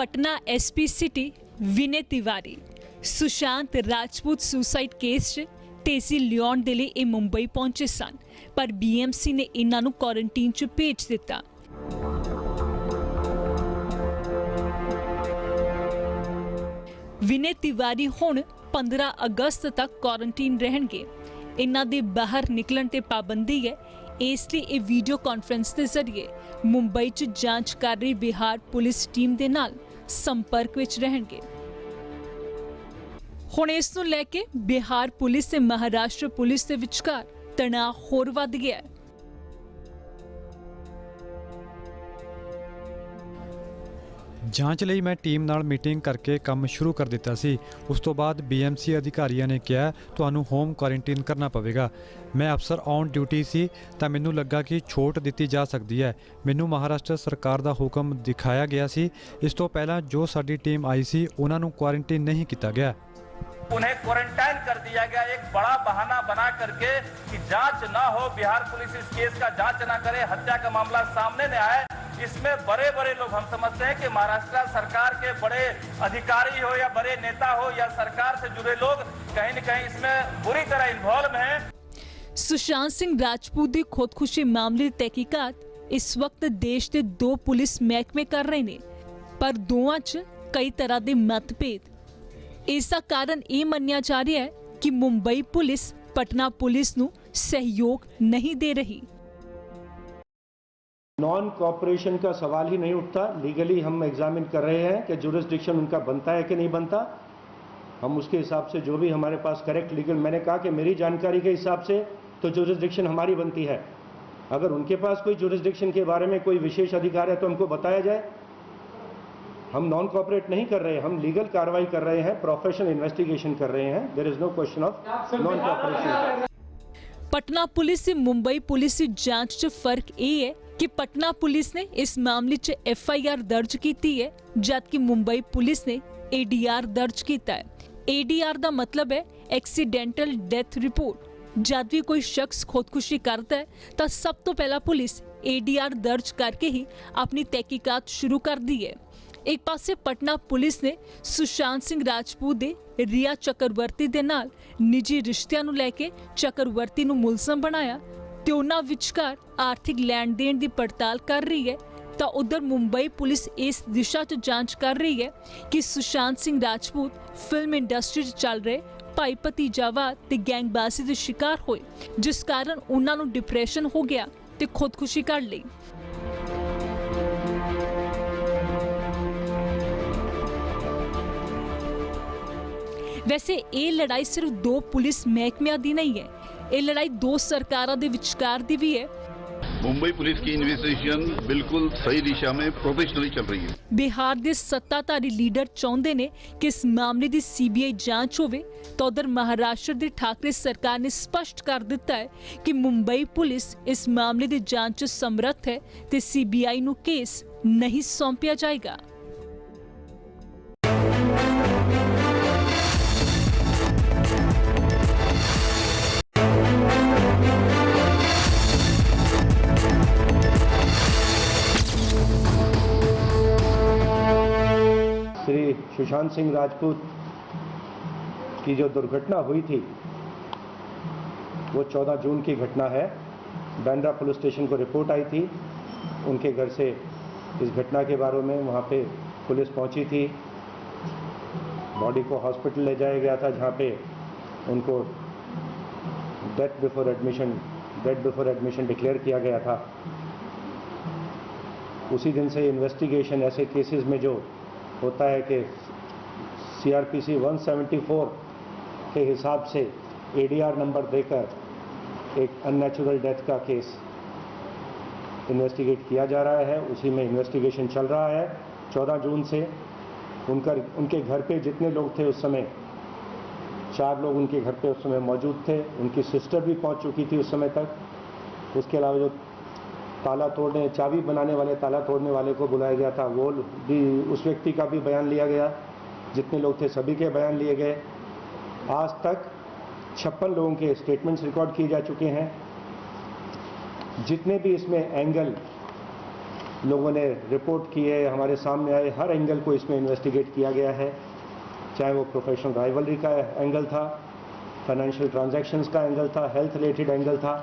Patna SP city Vinay Tiwari Sushant Rajput suicide case च तेजी लियाउण दे लई ਇਹ मुंबई पहुंचे सन, पर बीएमसी ने इन्हां नूं क्वारंटीन च भेज दिता। विनय तिवारी हुण 15 अगस्त तक क्वारंटीन रहणगे। इन्हां दे बाहर निकलण ते पाबंदी है, इसलिए ये वीडियो कॉन्फ्रेंस के जरिए मुंबई च जांच कर रही बिहार पुलिस टीम के नाल संपर्क विच रहणगे। हुण इस नूं लैके बिहार पुलिस ते महाराष्ट्र पुलिस के विचकार तनाव होर वध गया है। ਜਾਂਚ ਲਈ ਮੈਂ ਟੀਮ ਨਾਲ ਮੀਟਿੰਗ ਕਰਕੇ ਕੰਮ ਸ਼ੁਰੂ ਕਰ ਦਿੱਤਾ ਸੀ। ਉਸ ਤੋਂ ਬਾਅਦ BMC ਅਧਿਕਾਰੀਆਂ ਨੇ ਕਿਹਾ ਤੁਹਾਨੂੰ ਹੋਮ ਕੁਆਰੰਟਾਈਨ ਕਰਨਾ ਪਵੇਗਾ। ਮੈਂ ਅਫਸਰ ਔਨ ਡਿਊਟੀ ਸੀ ਤਾਂ ਮੈਨੂੰ ਲੱਗਾ ਕਿ ਛੋਟ ਦਿੱਤੀ ਜਾ ਸਕਦੀ ਹੈ। ਮੈਨੂੰ ਮਹਾਰਾਸ਼ਟਰ ਸਰਕਾਰ ਦਾ ਹੁਕਮ ਦਿਖਾਇਆ ਗਿਆ ਸੀ। ਇਸ ਤੋਂ ਪਹਿਲਾਂ ਜੋ ਸਾਡੀ ਟੀਮ ਆਈ ਸੀ ਉਹਨਾਂ ਨੂੰ ਕੁਆਰੰਟਾਈਨ ਨਹੀਂ ਕੀਤਾ ਗਿਆ। उन्हें क्वारंटाइन कर दिया गया, एक बड़ा बहाना बना करके कि जांच ना हो, बिहार पुलिस इस केस का जांच ना करे, हत्या का मामला सामने न आए। इसमें बड़े बड़े लोग, हम समझते हैं कि महाराष्ट्र सरकार के बड़े अधिकारी हो या बड़े नेता हो या सरकार से जुड़े लोग कहीं न कहीं इसमें बुरी तरह इन्वॉल्व हैं। सुशांत सिंह राजपूत की खुदकुशी मामले की तहकीकात इस वक्त देश के 2 पुलिस महकमे कर रहे ने, पर दोवां च कई तरह के मतभेद। इसका कारण ये मन्निया जा रहा है कि मुंबई पुलिस पटना पुलिस नूं सहयोग नहीं दे रही। नॉन कॉपरेशन का सवाल ही नहीं उठता। लीगली हम एग्जामिन कर रहे हैं कि जुरिस्डिक्शन उनका बनता है कि नहीं बनता। हम उसके हिसाब से जो भी हमारे पास करेक्ट लीगल, मैंने कहा कि मेरी जानकारी के हिसाब से तो जुरिस्डिक्शन हमारी बनती है। अगर उनके पास कोई जुरिस्डिक्शन के बारे में कोई विशेष अधिकार है तो हमको बताया जाए। हम नॉन कॉपरेट नहीं कर रहे हैं, हम लीगल कार्रवाई कर रहे हैं, प्रोफेशनल इन्वेस्टिगेशन कर रहे हैं। There is no question of non cooperation. Patna police से मुंबई पुलिस की जांच च फर्क ये है कि पटना पुलिस ने इस मामले च FIR दर्ज की है, जबकि मुंबई पुलिस ने ADR दर्ज किया है। ADR का मतलब है एक्सीडेंटल डेथ रिपोर्ट। जब भी कोई शख्स खुदकुशी करता है तो सब तो पहला पुलिस ADR दर्ज करके ही अपनी तहकीकात शुरू कर दी है। एक पासे पटना पुलिस ने सुशांत सिंह राजपूत दे रिया चक्रवर्ती दे नाल निजी रिश्तियां नूं लैके चक्रवर्ती नूं मुलजम बनाया ते उन्हां विचकार आर्थिक लैण देण दी पड़ताल कर रही है। तो उधर मुंबई पुलिस इस दिशा च जांच कर रही है कि सुशांत सिंह राजपूत फिल्म इंडस्ट्री च चल रहे भाई भतीजावाद ते गैंगबाजी दे शिकार होए, जिस कारण उन्हां नूं डिप्रेशन हो गया ते खुदकुशी कर ली। वैसे ये लड़ाई सिर्फ 2 पुलिस महकमियां दी नहीं है, ये लड़ाई 2 सरकारां दे विचकार दी भी है। मुंबई पुलिस की इन्वेस्टिगेशन बिल्कुल सही दिशा में प्रोफेशनली चल रही है। बिहार के सत्ताधारी लीडर चाहते ने कि इस मामले की CBI जांच होवे, तो उधर महाराष्ट्र की ठाकरे सरकार ने स्पष्ट कर दिता है कि मुंबई पुलिस इस मामले की जांच च समर्थ है ते CBI नूं केस नहीं सौंपिया जाएगा। श्री सुशांत सिंह राजपूत की जो दुर्घटना हुई थी वो 14 जून की घटना है। बांद्रा पुलिस स्टेशन को रिपोर्ट आई थी उनके घर से इस घटना के बारे में। वहाँ पे पुलिस पहुँची थी, बॉडी को हॉस्पिटल ले जाया गया था जहाँ पे उनको डेथ बिफोर एडमिशन डिक्लेयर किया गया था। उसी दिन से इन्वेस्टिगेशन ऐसे केसेस में जो होता है कि CRPC 174 के हिसाब से ADR नंबर देकर एक अननेचुरल डेथ का केस इन्वेस्टिगेट किया जा रहा है। उसी में इन्वेस्टिगेशन चल रहा है। 14 जून से उनके घर पे जितने लोग थे उस समय 4 लोग उनके घर पे उस समय मौजूद थे। उनकी सिस्टर भी पहुंच चुकी थी उस समय तक। उसके अलावा जो चाबी बनाने वाले, ताला तोड़ने वाले को बुलाया गया था, वो भी, उस व्यक्ति का भी बयान लिया गया। जितने लोग थे सभी के बयान लिए गए। आज तक 56 लोगों के स्टेटमेंट्स रिकॉर्ड किए जा चुके हैं। जितने भी इसमें एंगल लोगों ने रिपोर्ट किए, हमारे सामने आए, हर एंगल को इसमें इन्वेस्टिगेट किया गया है, चाहे वो प्रोफेशनल राइवलरी का एंगल था, फाइनेंशियल ट्रांजैक्शंस का एंगल था, हेल्थ रिलेटेड एंगल था,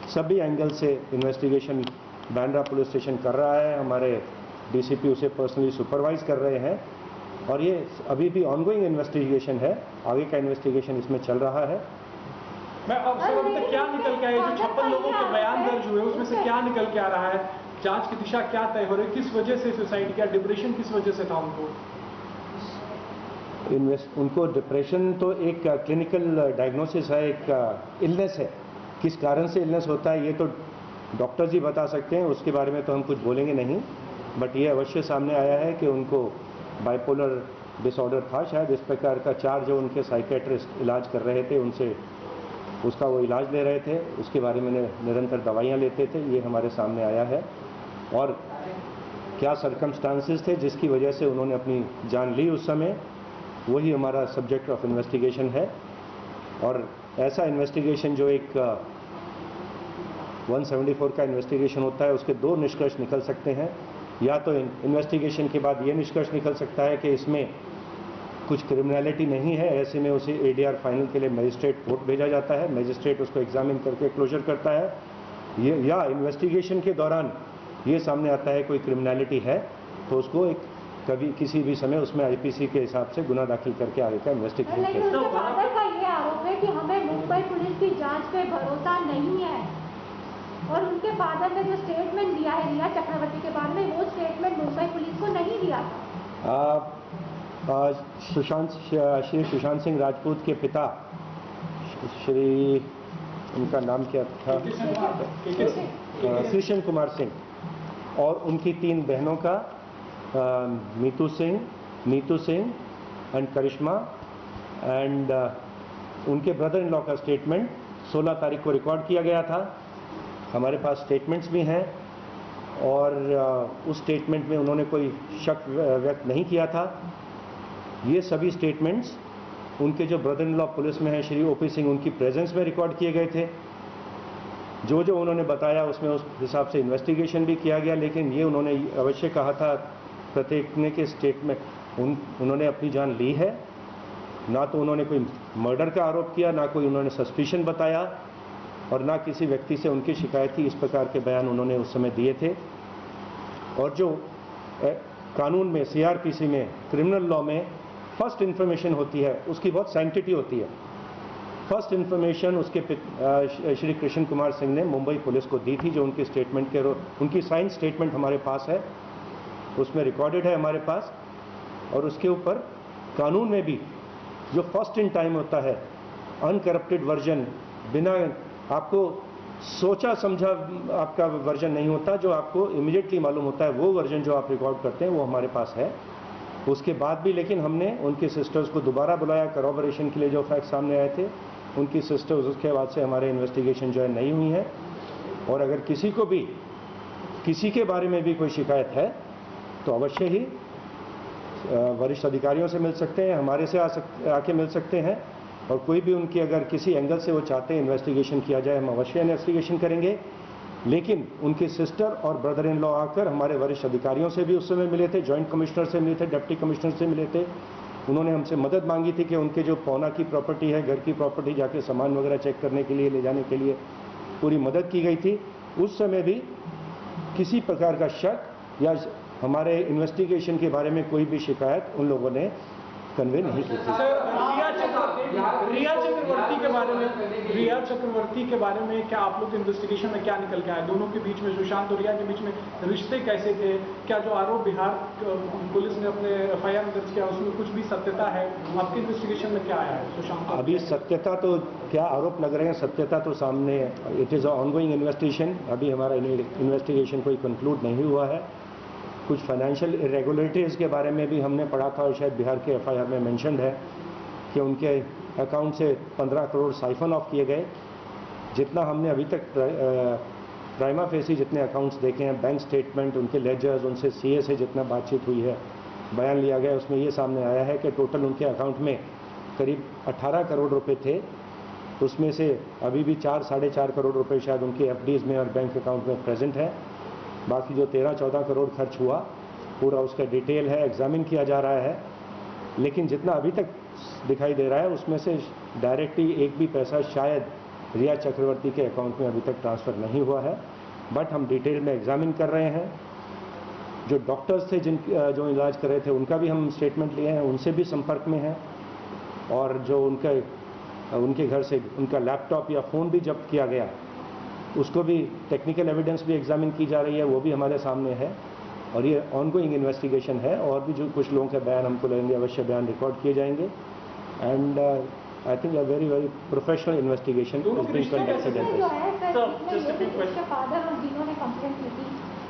सभी एंगल से इन्वेस्टिगेशन बांद्रा पुलिस स्टेशन कर रहा है। हमारे डीसीपी उसे पर्सनली सुपरवाइज कर रहे हैं और ये अभी भी ऑनगोइंग इन्वेस्टिगेशन है, आगे का इन्वेस्टिगेशन इसमें चल रहा है। मैं अब तक क्या निकल के आया, जो 56 लोगों के बयान दर्ज हुए उसमें से क्या निकल के आ रहा है, जांच की दिशा क्या तय हो रही है, किस वजह से सुसाइड किया, डिप्रेशन किस वजह से था उनको डिप्रेशन तो एक क्लिनिकल डायग्नोसिस है, एक इलनेस है, किस कारण से इलनेस होता है ये तो डॉक्टर्स ही बता सकते हैं, उसके बारे में तो हम कुछ बोलेंगे नहीं, बट ये अवश्य सामने आया है कि उनको बाइपोलर डिसऑर्डर था शायद, इस प्रकार का 4 जो उनके साइकेट्रिस्ट इलाज कर रहे थे उनसे उसका वो इलाज ले रहे थे, उसके बारे में निरंतर दवाइयाँ लेते थे, ये हमारे सामने आया है। और क्या सर्कमस्टांसेस थे जिसकी वजह से उन्होंने अपनी जान ली उस समय, वही हमारा सब्जेक्ट ऑफ इन्वेस्टिगेशन है। और ऐसा इन्वेस्टिगेशन जो एक 174 का इन्वेस्टिगेशन होता है, उसके 2 निष्कर्ष निकल सकते हैं। या तो इन्वेस्टिगेशन के बाद ये निष्कर्ष निकल सकता है कि इसमें कुछ क्रिमिनलिटी नहीं है, ऐसे में उसे एडीआर फाइनल के लिए मजिस्ट्रेट कोर्ट भेजा जाता है, मजिस्ट्रेट उसको एग्जामिन करके क्लोजर करता है। ये या इन्वेस्टिगेशन के दौरान ये सामने आता है कोई क्रिमिनलिटी है तो उसको एक कभी किसी भी समय उसमें आईपीसी के हिसाब से गुना दाखिल करके आगे का इन्वेस्टिगेशन लेकिन उसके फादर का ये आरोप है कि हमें मुंबई पुलिस की जांच पे भरोसा नहीं है, और उनके फादर ने जो स्टेटमेंट दिया है रिया चक्रवर्ती के बारे में, वो स्टेटमेंट मुंबई पुलिस को नहीं दिया था। श्री सुशांत सिंह राजपूत के पिता श्री, उनका नाम क्या था, कृष्ण कुमार सिंह, और उनकी 3 बहनों का नीतू सिंह एंड करिश्मा एंड उनके ब्रदर इन लॉ का स्टेटमेंट 16 तारीख को रिकॉर्ड किया गया था। हमारे पास स्टेटमेंट्स भी हैं और उस स्टेटमेंट में उन्होंने कोई शक व्यक्त नहीं किया था। ये सभी स्टेटमेंट्स उनके जो ब्रदर इन लॉ पुलिस में हैं श्री ओपी सिंह, उनकी प्रेजेंस में रिकॉर्ड किए गए थे। जो जो उन्होंने बताया उसमें उस हिसाब से इन्वेस्टिगेशन भी किया गया, लेकिन ये उन्होंने अवश्य कहा था प्रत्येक ने के स्टेटमेंट उन्होंने अपनी जान ली है, ना तो उन्होंने कोई मर्डर का आरोप किया, ना कोई उन्होंने सस्पिशन बताया, और ना किसी व्यक्ति से उनकी शिकायत थी। इस प्रकार के बयान उन्होंने उस समय दिए थे। और जो कानून में, सीआरपीसी में, क्रिमिनल लॉ में फर्स्ट इन्फॉर्मेशन होती है उसकी बहुत सैंक्टिटी होती है। फर्स्ट इन्फॉर्मेशन उसके श्री कृष्ण कुमार सिंह ने मुंबई पुलिस को दी थी, जो उनकी स्टेटमेंट के उनकी साइन स्टेटमेंट हमारे पास है, उसमें रिकॉर्डेड है हमारे पास। और उसके ऊपर कानून में भी जो फर्स्ट इन टाइम होता है, अनकरप्टेड वर्जन, बिना आपको सोचा समझा आपका वर्जन नहीं होता, जो आपको इमीडिएटली मालूम होता है, वो वर्जन जो आप रिकॉर्ड करते हैं वो हमारे पास है। उसके बाद भी लेकिन हमने उनके सिस्टर्स को दोबारा बुलाया करॉबरेशन के लिए, जो फैक्ट सामने आए थे। उनकी सिस्टर्स उसके बाद से हमारे इन्वेस्टिगेशन जो है नहीं हुई है। और अगर किसी को भी किसी के बारे में भी कोई शिकायत है तो अवश्य ही वरिष्ठ अधिकारियों से मिल सकते हैं, हमारे से आके मिल सकते हैं। और कोई भी उनकी अगर किसी एंगल से वो चाहते हैं इन्वेस्टिगेशन किया जाए, हम अवश्य इन्वेस्टिगेशन करेंगे। लेकिन उनके सिस्टर और ब्रदर इन लॉ आकर हमारे वरिष्ठ अधिकारियों से भी उस समय मिले थे, जॉइंट कमिश्नर से मिले थे, डिप्टी कमिश्नर से मिले थे। उन्होंने हमसे मदद मांगी थी कि उनके जो पौना की प्रॉपर्टी है, घर की प्रॉपर्टी, जाके सामान वगैरह चेक करने के लिए, ले जाने के लिए पूरी मदद की गई थी। उस समय भी किसी प्रकार का शक या हमारे इन्वेस्टिगेशन के बारे में कोई भी शिकायत उन लोगों ने कन्वे नहीं की थी। रिया चक्रवर्ती के बारे में क्या आप लोग इन्वेस्टिगेशन में क्या निकल के आए? दोनों के बीच में, सुशांत और रिया के बीच में रिश्ते कैसे थे? क्या जो आरोप बिहार पुलिस ने अपने एफआईआर में दर्ज किया उसमें कुछ भी सत्यता है? आपके इन्वेस्टिगेशन में क्या आया है सुशांत? अभी सत्यता तो क्या आरोप लग रहे हैं, सत्यता तो सामने, इट इज़ ऑनगोइंग इन्वेस्टिगेशन। अभी हमारा इन्वेस्टिगेशन कोई कंक्लूड नहीं हुआ है। कुछ फाइनेंशियल इरेगुलरिटीज़ के बारे में भी हमने पढ़ा था और शायद बिहार के एफआईआर में मेंशन्ड है कि उनके अकाउंट से 15 करोड़ साइफन ऑफ किए गए। जितना हमने अभी तक प्राइमा फेसी जितने अकाउंट्स देखे हैं, बैंक स्टेटमेंट, उनके लेजर्स, उनसे सीए से जितना बातचीत हुई है, बयान लिया गया, उसमें ये सामने आया है कि टोटल उनके अकाउंट में करीब 18 करोड़ रुपए थे। उसमें से अभी भी 4-4.5 करोड़ रुपए शायद उनके एफडीज़ में और बैंक अकाउंट में प्रेजेंट है। बाकी जो 13-14 करोड़ खर्च हुआ पूरा उसका डिटेल है, एग्जामिन किया जा रहा है। लेकिन जितना अभी तक दिखाई दे रहा है उसमें से डायरेक्टली एक भी पैसा शायद रिया चक्रवर्ती के अकाउंट में अभी तक ट्रांसफ़र नहीं हुआ है, बट हम डिटेल में एग्जामिन कर रहे हैं। जो डॉक्टर्स थे जो इलाज कर रहे थे उनका भी हम स्टेटमेंट लिए हैं, उनसे भी संपर्क में हैं, और जो उनके घर से उनका लैपटॉप या फ़ोन भी जब्त किया गया उसको भी टेक्निकल एविडेंस भी एग्जामिन की जा रही है, वो भी हमारे सामने है। और ये ऑनगोइंग इन्वेस्टिगेशन है, और भी जो कुछ लोगों के बयान हमको लगेंगे अवश्य बयान रिकॉर्ड किए जाएंगे। And I think a very very professional investigation is being conducted. Father और जिन्होंने कंप्लेंट की थी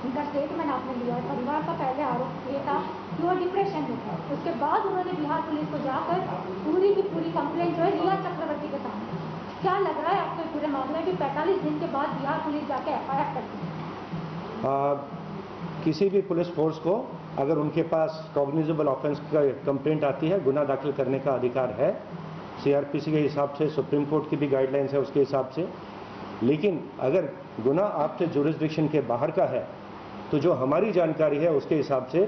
उनका स्टेटमेंट आपने लिया, परिवार का पहले आरोप ये था कि वो डिप्रेशन में था। उसके बाद उन्होंने बिहार पुलिस को जाकर पूरी की पूरी कंप्लेंट जो है रिया चक्रवर्ती के सामने। क्या लग रहा है आपको पूरे मामले में 45 दिन के बाद बिहार पुलिस जाके FIR करती है? किसी भी पुलिस फोर्स को अगर उनके पास कॉग्निजेबल ऑफेंस का कंप्लेंट आती है, गुनाह दाखिल करने का अधिकार है CRPC के हिसाब से, सुप्रीम कोर्ट की भी गाइडलाइंस है उसके हिसाब से। लेकिन अगर गुनाह आपके जुरिस्डिक्शन के बाहर का है तो जो हमारी जानकारी है उसके हिसाब से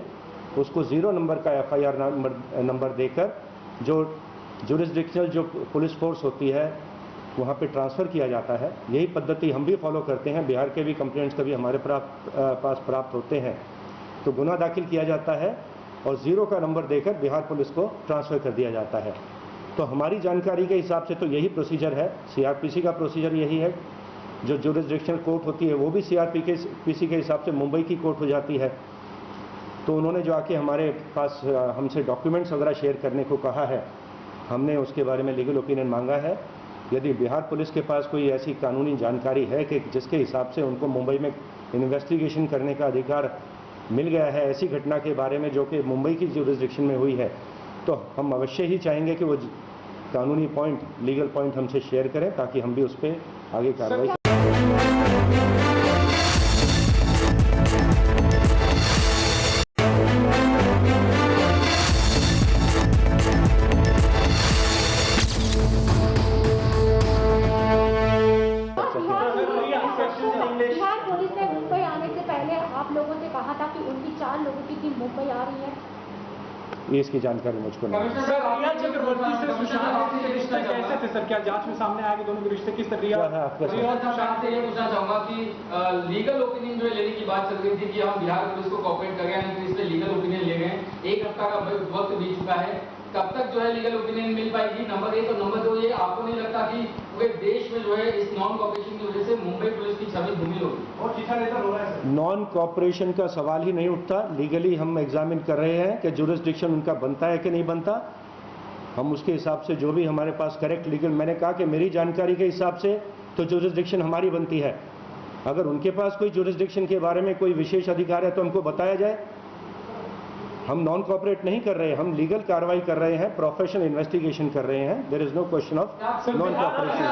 उसको 0 नंबर का FIR नंबर देकर जो जुरिस्डिक्शनल जो पुलिस फोर्स होती है वहाँ पे ट्रांसफ़र किया जाता है। यही पद्धति हम भी फॉलो करते हैं। बिहार के भी कंप्लेंट्स कभी हमारे पास प्राप्त होते हैं तो गुनाह दाखिल किया जाता है और 0 का नंबर देकर बिहार पुलिस को ट्रांसफ़र कर दिया जाता है। तो हमारी जानकारी के हिसाब से तो यही प्रोसीजर है, CRPC का प्रोसीजर यही है। जो जुरिस्डिक्शनल कोर्ट होती है वो भी CRPC के हिसाब से मुंबई की कोर्ट हो जाती है। तो उन्होंने जो आके हमारे पास हमसे डॉक्यूमेंट्स वगैरह शेयर करने को कहा है, हमने उसके बारे में लीगल ओपिनियन मांगा है। यदि बिहार पुलिस के पास कोई ऐसी कानूनी जानकारी है कि जिसके हिसाब से उनको मुंबई में इन्वेस्टिगेशन करने का अधिकार मिल गया है ऐसी घटना के बारे में जो कि मुंबई की जुरिस्डिक्शन में हुई है, तो हम अवश्य ही चाहेंगे कि वो कानूनी पॉइंट, लीगल पॉइंट हमसे शेयर करें ताकि हम भी उस पर आगे कार्रवाई। बिहार पुलिस ने मुंबई आने से पहले आप लोगों से कहा था कि उनकी 4 लोगों की टीम मुंबई आ रही है। ये इसकी जानकारी मुझको नहीं। रिया चक्रवर्ती से सुशांत के रिश्ते कैसे थे सर? क्या जांच में सामने आया कि दोनों के रिश्ते किस तरह? रिया और सुशांत से ये पूछना चाहूंगा कि लीगल ओपिनियन जो लेने की बात चल रही थी कि हम बिहार पुलिस को कोऑपरेट कर रहे हैं, लेकिन इसमें लीगल ओपिनियन ले गए। 1 हफ्ता का वक्त बीत चुका है, कब तक जो है लीगल ओपिनियन मिल पाएगी? नंबर 1 और नंबर 2, ये आपको नहीं लगता कि पूरे देश में जो है इस नॉन कोऑपरेशन की वजह से मुंबई पुलिस की छवि धूमिल होगी और खींचा लेकर हो रहा है? नॉन कोऑपरेशन का सवाल ही नहीं उठता। लीगली हम एग्जामिन कर रहे हैं कि जुरिस्डिक्शन उनका बनता है कि नहीं बनता। हम उसके हिसाब से जो भी हमारे पास करेक्ट लीगल, मैंने कहा कि मेरी जानकारी के हिसाब से तो जुरिस्डिक्शन हमारी बनती है। अगर उनके पास कोई जुरिस्डिक्शन के बारे में कोई विशेष अधिकार है तो हमको बताया जाए। हम नॉन कोऑपरेट नहीं कर रहे हैं, हम लीगल कार्रवाई कर रहे हैं, प्रोफेशनल इन्वेस्टिगेशन कर रहे हैं। There is no question of non cooperation.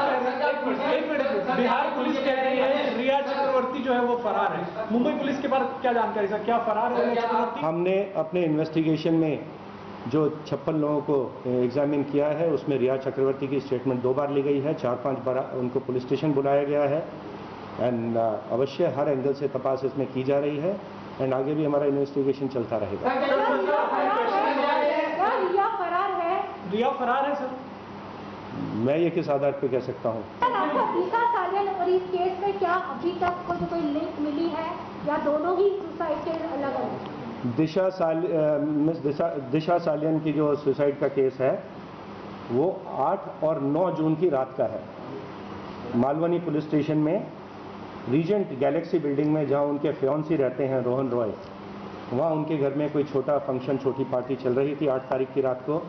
Bihar police कह रही है रिया चक्रवर्ती जो है वो फरार है। मुंबई पुलिस के बारे में क्या जानकारी सर? क्या फरार है रिया चक्रवर्ती? हमने अपने इन्वेस्टिगेशन में जो 56 लोगों को एग्जामिन किया है उसमें रिया चक्रवर्ती की स्टेटमेंट 2 बार ली गई है, 4-5 बार उनको पुलिस स्टेशन बुलाया गया है। एंड अवश्य हर एंगल से तपास इसमें की जा रही है एंड आगे भी हमारा इन्वेस्टिगेशन चलता रहेगा। रिया फरार है? रिया फरार है सर? मैं ये किस आधार पे कह सकता हूँ? आपको दिशा सालियन और इस केस में क्या अभी तक कोई लिंक मिली है या दोनों ही सुसाइड के अलग अलग? दिशा सालियन की जो सुसाइड का केस है वो 8 और 9 जून की रात का है। मालवनी पुलिस स्टेशन में रीजेंट गैलेक्सी बिल्डिंग में जहां उनके फियांसी रहते हैं रोहन रॉय, वहां उनके घर में कोई छोटा फंक्शन, छोटी पार्टी चल रही थी 8 तारीख की रात को।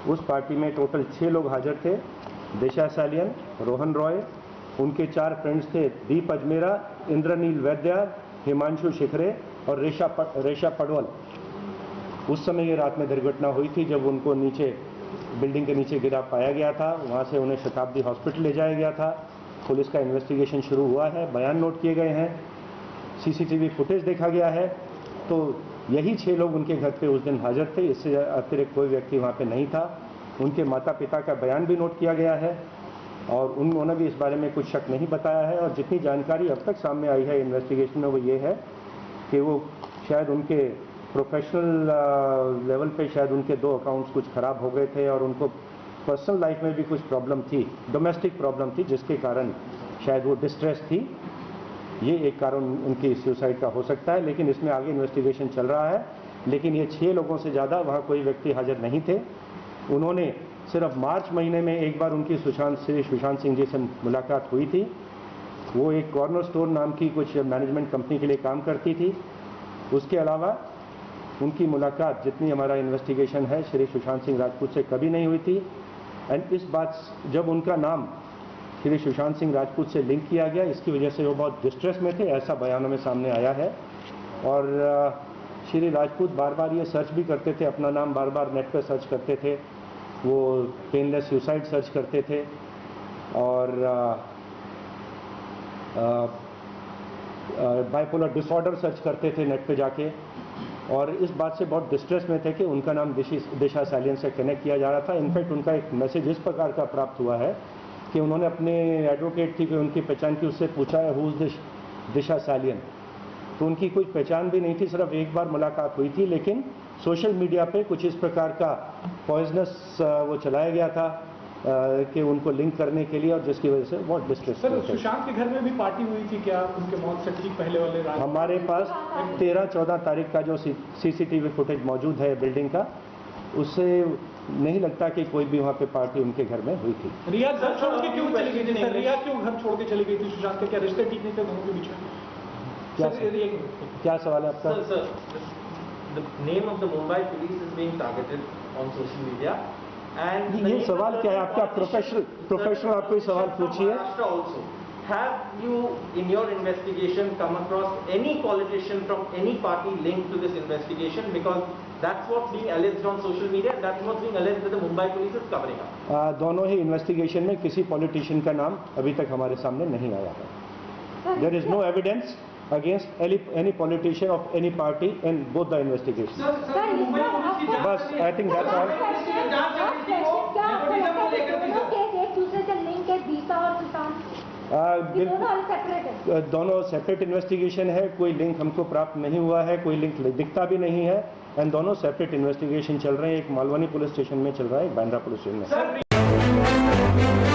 उस पार्टी में टोटल 6 लोग हाजिर थे। दिशा सालियन, रोहन रॉय, उनके 4 फ्रेंड्स थे, दीप अजमेरा, इंद्रनील वैद्या, हिमांशु शिखरे और रेशा पडवल। उस समय ये रात में दुर्घटना हुई थी जब उनको नीचे बिल्डिंग के नीचे गिरा पाया गया था। वहाँ से उन्हें शताब्दी हॉस्पिटल ले जाया गया था। पुलिस का इन्वेस्टिगेशन शुरू हुआ है, बयान नोट किए गए हैं, CCTV फुटेज देखा गया है। तो यही 6 लोग उनके घर पे उस दिन हाजिर थे, इससे अतिरिक्त कोई व्यक्ति वहाँ पे नहीं था। उनके माता पिता का बयान भी नोट किया गया है और उन्होंने भी इस बारे में कुछ शक नहीं बताया है। और जितनी जानकारी अब तक सामने आई है इन्वेस्टिगेशन में वो ये है कि वो शायद उनके प्रोफेशनल लेवल पे शायद उनके 2 अकाउंट्स कुछ ख़राब हो गए थे और उनको पर्सनल लाइफ में भी कुछ प्रॉब्लम थी, डोमेस्टिक प्रॉब्लम थी, जिसके कारण शायद वो डिस्ट्रेस थी। ये एक कारण उनकी सुसाइड का हो सकता है, लेकिन इसमें आगे इन्वेस्टिगेशन चल रहा है। लेकिन ये 6 लोगों से ज़्यादा वहाँ कोई व्यक्ति हाजिर नहीं थे। उन्होंने सिर्फ मार्च महीने में एक बार उनकी श्री सुशांत सिंह जी से मुलाकात हुई थी। वो एक कॉर्नर स्टोर नाम की कुछ मैनेजमेंट कंपनी के लिए काम करती थी। उसके अलावा उनकी मुलाकात, जितनी हमारा इन्वेस्टिगेशन है, श्री सुशांत सिंह राजपूत से कभी नहीं हुई थी। एंड इस बात, जब उनका नाम श्री सुशांत सिंह राजपूत से लिंक किया गया, इसकी वजह से वो बहुत डिस्ट्रेस में थे, ऐसा बयानों में सामने आया है। और श्री राजपूत बार बार ये सर्च भी करते थे, अपना नाम बार बार नेट पर सर्च करते थे, वो पेनलेस सुसाइड सर्च करते थे और बाइपोलर डिसऑर्डर सर्च करते थे नेट पे जाके। और इस बात से बहुत डिस्ट्रेस में थे कि उनका नाम दिशा सालियन से कनेक्ट किया जा रहा था। इनफैक्ट उनका एक मैसेज इस प्रकार का प्राप्त हुआ है कि उन्होंने अपने एडवोकेट थी कि उनकी पहचान की, उससे पूछा है हु इज दिशा सालियन, तो उनकी कोई पहचान भी नहीं थी, सिर्फ एक बार मुलाकात हुई थी। लेकिन सोशल मीडिया पे कुछ इस प्रकार का पॉइजनस वो चलाया गया था कि उनको लिंक करने के लिए, और जिसकी वजह से बहुत डिस्ट्रेस। सर, सुशांत के घर में भी पार्टी हुई थी क्या उनके मौत से ठीक पहले वाले रात? हमारे पास 13-14 तारीख का जो सीसीटीवी फुटेज मौजूद है बिल्डिंग का, उससे नहीं लगता कि कोई भी वहाँ पे पार्टी उनके घर में हुई थी। रिया घर छोड़ के क्यों चली गई थी? रिया क्यों घर छोड़ के चली गई थी सुशांत के? क्या रिश्ते ठीक नहीं थे दोनों के बीच में? क्या सवाल है आपका? Sir, the name of the Mumbai police is being targeted on social media, and ये सवाल क्या है आपका? प्रोफेशनल आप कोई सवाल पूछिए। Also, have you in your investigation come across any politician from any party linked to this investigation? Because that's what's being alleged on social media, and that's what's being alleged that the Mumbai police is covering up. दोनों ही investigation में किसी politician का नाम अभी तक हमारे सामने नहीं आया है। There is no evidence against any politician of any party in both the investigations. बस, I think that's all. दोनों सेपरेट इन्वेस्टिगेशन है, कोई लिंक हमको प्राप्त नहीं हुआ है, कोई लिंक दिखता भी नहीं है, एंड दोनों सेपरेट इन्वेस्टिगेशन चल रहे हैं। एक मालवनी पुलिस स्टेशन में चल रहा है, एक बांद्रा पुलिस स्टेशन में।